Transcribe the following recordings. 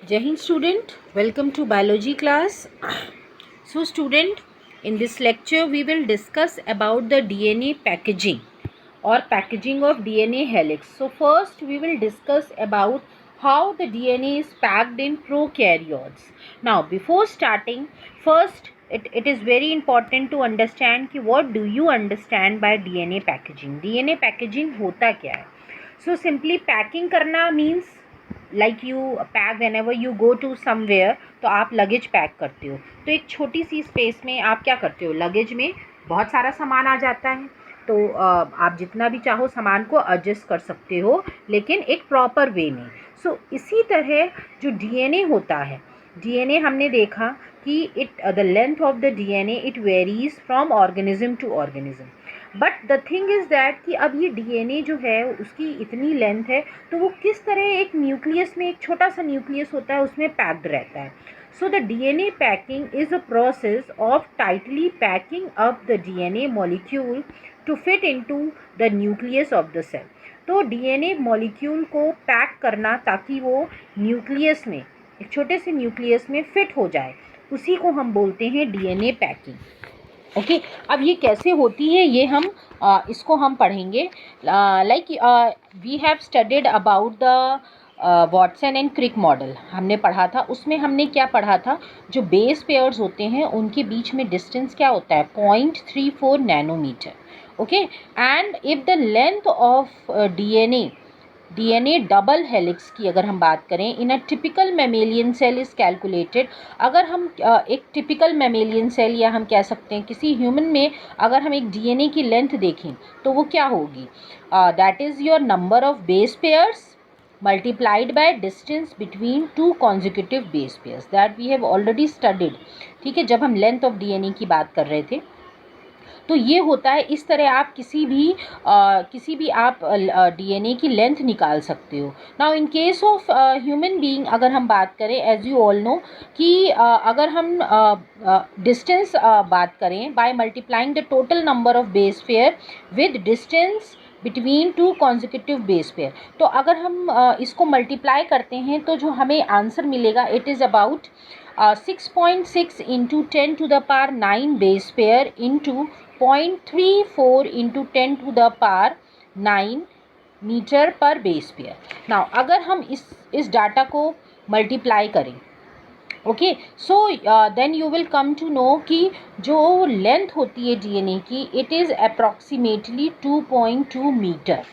Jai Hind student, welcome to biology class. So student, in this lecture we will discuss about the DNA packaging or packaging of DNA helix. So first we will discuss about how the DNA is packed in prokaryotes. Now before starting, first it is very important to understand कि what do you understand by DNA packaging. DNA packaging होता क्या है? So simply packing करना means like you pack whenever you go to somewhere, तो आप luggage pack करते हो, तो एक छोटी सी स्पेस में आप क्या करते हो, लगेज में बहुत सारा सामान आ जाता है, तो आप जितना भी चाहो सामान को एडजस्ट कर सकते हो, लेकिन एक प्रॉपर वे में. सो इसी तरह जो डीएनए होता है, डीएनए हमने देखा कि the length of the DNA it varies from organism to organism. But the thing is that कि अब ये डीएनए जो है उसकी इतनी लेंथ है, तो वो किस तरह एक न्यूक्लियस में, एक छोटा सा न्यूक्लियस होता है उसमें पैक्ड रहता है. So the DNA packing is a process of tightly packing up the DNA molecule to fit into the nucleus of the cell. तो डीएनए मॉलिक्यूल को पैक करना ताकि वो न्यूक्लियस में, एक छोटे से न्यूक्लियस में फिट हो जाए, उसी को हम बोलते हैं डीएनए पैकिंग. ओके अब ये कैसे होती है ये हम इसको हम पढ़ेंगे. Like we have studied about the Watson and Crick model हमने पढ़ा था. उसमें हमने क्या पढ़ा था, जो बेस पेयर्स होते हैं उनके बीच में डिस्टेंस क्या होता है, 0.34 nanometre. Okay and if the length of DNA double helix की अगर हम बात करें in a typical mammalian cell is calculated. अगर हम एक टिपिकल मैमेलियन सेल या हम कह सकते हैं किसी ह्यूमन में अगर हम एक डीएनए की लेंथ देखें तो वो क्या होगी, that is your number of base pairs multiplied by distance between two consecutive base pairs that we have already studied. ठीक है, जब हम लेंथ ऑफ डीएनए की बात कर रहे थे तो ये होता है. इस तरह आप किसी भी आप डीएनए की लेंथ निकाल सकते हो. Now in case of human being अगर हम बात करें, एज यू ऑल नो कि अगर हम डिस्टेंस बात करें by multiplying the total number of base pair with distance between two consecutive base pair, तो अगर हम इसको मल्टीप्लाई करते हैं तो जो हमें आंसर मिलेगा it is about 6.6 into 10 to the power 9 base pair into 0.34 into 10 to the power 9 metre per base pair. Now अगर हम इस डाटा को मल्टीप्लाई करें, okay so then you will come to know कि जो लेंथ होती है डीएनए की it is approximately 2.2 metre.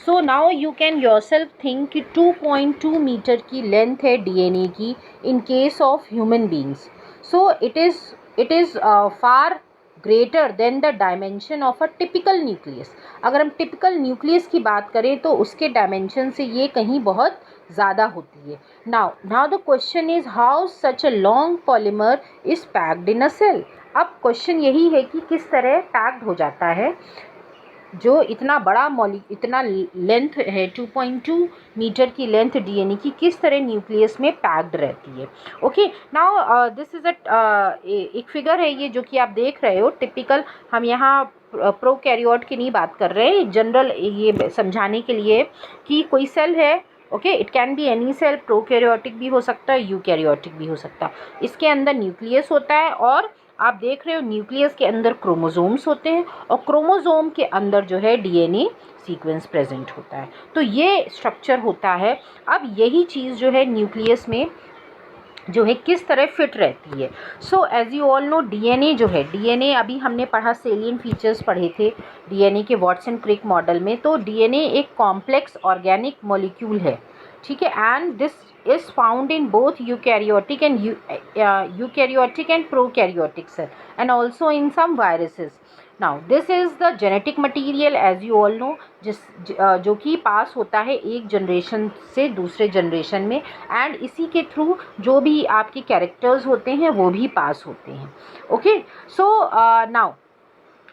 So now you can yourself think कि 2.2 मीटर की लेंथ है डीएनए की in case of human beings. So it is far greater than the dimension of a typical nucleus. अगर हम typical nucleus की बात करें तो उसके डायमेंशन से ये कहीं बहुत ज़्यादा होती है. Now the question is how such a long polymer is packed in a cell. अब क्वेश्चन यही है कि किस तरह पैक्ड हो जाता है जो इतना बड़ा इतना लेंथ है, 2.2 मीटर की लेंथ डीएनए की, किस तरह न्यूक्लियस में पैक्ड रहती है. ओके नाउ दिस इज़ एक फिगर है ये जो कि आप देख रहे हो. टिपिकल हम यहाँ प्रोकैरियोट की नहीं बात कर रहे हैं, जनरल ये समझाने के लिए कि कोई सेल है. Okay it can be any cell, prokaryotic भी हो सकता है, यूकैरियोटिक भी हो सकता है. इसके अंदर न्यूक्लियस होता है और आप देख रहे हो न्यूक्लियस के अंदर क्रोमोसोम्स होते हैं और क्रोमोसोम के अंदर जो है डीएनए सीक्वेंस प्रेजेंट होता है. तो ये स्ट्रक्चर होता है. अब यही चीज़ जो है न्यूक्लियस में जो है किस तरह फिट रहती है. So as you all know DNA जो है, डीएनए अभी हमने पढ़ा, सेलिएंट फीचर्स पढ़े थे डीएनए के वॉटसन क्रिक मॉडल में. तो डीएनए एक कॉम्प्लेक्स ऑर्गेनिक मॉलिक्यूल है, ठीक है, and this is found in both eukaryotic and prokaryotic cell and also in some viruses. Now this is the genetic material as you all know जो कि पास होता है एक जनरेशन से दूसरे जनरेशन में, एंड इसी के थ्रू जो भी आपके कैरेक्टर्स होते हैं वो भी पास होते हैं. ओके सो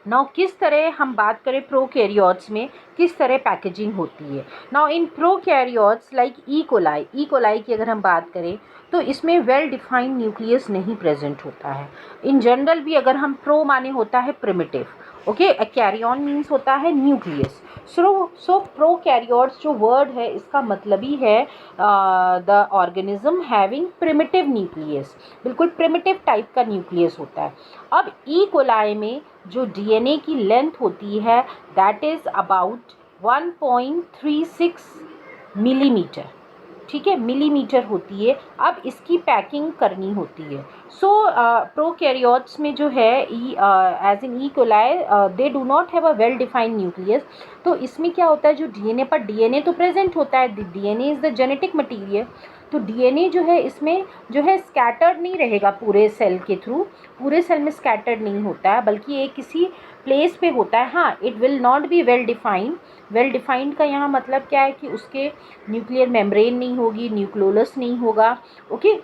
नाउ किस तरह हम बात करें प्रोकैरियोट्स में किस तरह पैकेजिंग होती है. Now in prokaryotes like E coli की अगर हम बात करें तो इसमें वेल डिफाइंड न्यूक्लियस नहीं प्रेजेंट होता है. इन जनरल भी अगर हम प्रो माने होता है प्रिमिटिव, ओके, कैरियन मीन्स होता है न्यूक्लियस। सो प्रोकैरियोट्स जो वर्ड है इसका मतलब ही है the organism having primitive nucleus, बिल्कुल प्रिमिटिव टाइप का न्यूक्लियस होता है। अब ई कोलाई में जो डीएनए की लेंथ होती है दैट इज़ अबाउट 1.36 मिलीमीटर, ठीक है, मिलीमीटर होती है। अब इसकी पैकिंग करनी होती है। सो प्रोकैरियोट्स में जो है as in E coli they do not have a well defined nucleus. तो इसमें क्या होता है, जो डीएनए पर डीएनए तो प्रेजेंट होता है, DNA is the genetic material. तो डीएनए जो है इसमें जो है स्कैटर्ड नहीं रहेगा पूरे सेल के थ्रू, पूरे सेल में स्कैटर्ड नहीं होता है, बल्कि एक किसी प्लेस पे होता है। हाँ, it will not be well defined. Well defined का यहाँ मतलब क्या है कि उसके न्यूक्लियर मेम्ब्रेन नहीं होगी, न्यूक्लियोलस नहीं होगा। Okay,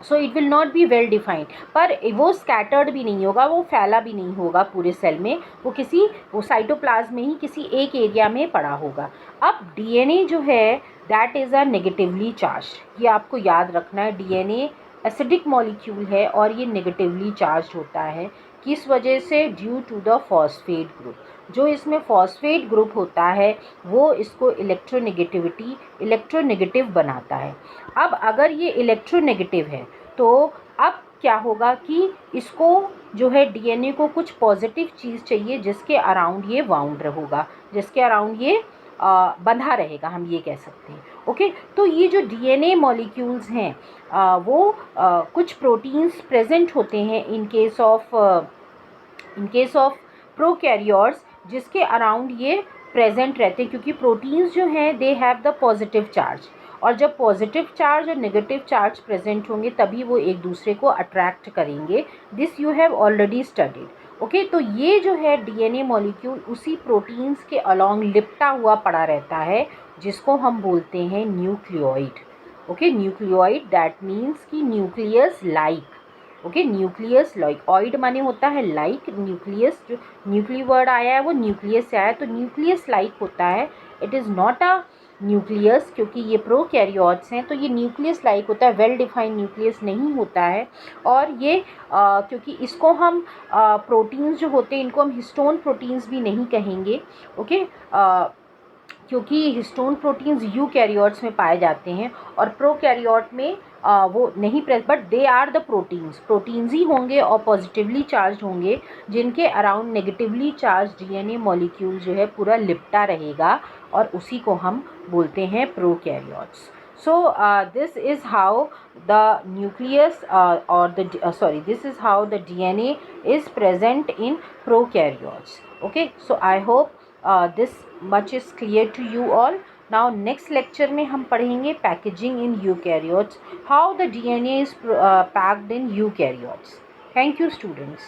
so it will not be well defined, पर वो स्कैटर्ड भी नहीं होगा, वो फैला भी नहीं होगा पूरे सेल में, वो साइटोप्लाज्म में ही किसी एक एरिया में पड़ा होगा। अब डीएनए जो है that is a negatively charge, ये आपको याद रखना है। डीएनए एसिडिक मॉलिक्यूल है और ये नेगेटिवली चार्ज होता है। किस वजह से? Due to the phosphate group. जो इसमें फॉस्फेट ग्रुप होता है वो इसको इलेक्ट्रोनेगेटिव बनाता है। अब अगर ये इलेक्ट्रोनेगेटिव है तो अब क्या होगा कि इसको जो है डीएनए को कुछ पॉजिटिव चीज़ चाहिए जिसके अराउंड ये वाउंड होगा, जिसके अराउंड ये बंधा रहेगा, हम ये कह सकते हैं। ओके, तो ये जो डीएनए मॉलिक्यूल्स हैं वो कुछ प्रोटीन्स प्रेजेंट होते हैं इन केस ऑफ प्रोकैरियोट्स, जिसके अराउंड ये प्रेजेंट रहते हैं, क्योंकि प्रोटीन्स जो हैं they have the positive charge, और जब पॉजिटिव चार्ज और नेगेटिव चार्ज प्रेजेंट होंगे तभी वो एक दूसरे को अट्रैक्ट करेंगे। This you have already studied. Okay, तो ये जो है डीएनए मॉलिक्यूल उसी प्रोटीन्स के अलॉन्ग लिपटा हुआ पड़ा रहता है, जिसको हम बोलते हैं nucleoid. Okay, nucleoid that means कि nucleus like. Okay, nucleus like, ऑइड माने होता है लाइक, न्यूक्लियस जो न्यूक्ली वर्ड आया है वो न्यूक्लियस से आया है, तो न्यूक्लियस लाइक होता है। It is not a nucleus, क्योंकि ये प्रोकैरियोट्स हैं तो ये न्यूक्लियस लाइक होता है, वेल डिफाइंड न्यूक्लियस नहीं होता है। और ये क्योंकि इसको हम प्रोटीन्स जो होते हैं इनको हम हिस्टोन प्रोटीन्स भी नहीं कहेंगे। ओके, क्योंकि हिस्टोन प्रोटीन्स यूकैरियोट्स में पाए जाते हैं और प्रोकैरियोट में वो नहीं but they are the proteins ही होंगे और पॉजिटिवली चार्ज होंगे, जिनके around negatively charge DNA molecule जो है पूरा लिपटा रहेगा, और उसी को हम बोलते हैं prokaryotes. So this is how the nucleus this is how the DNA is present in prokaryotes. Okay, so I hope this much is clear to you all. Now next lecture में हम पढ़ेंगे packaging in eukaryotes, how the DNA is packed in eukaryotes. Thank you students.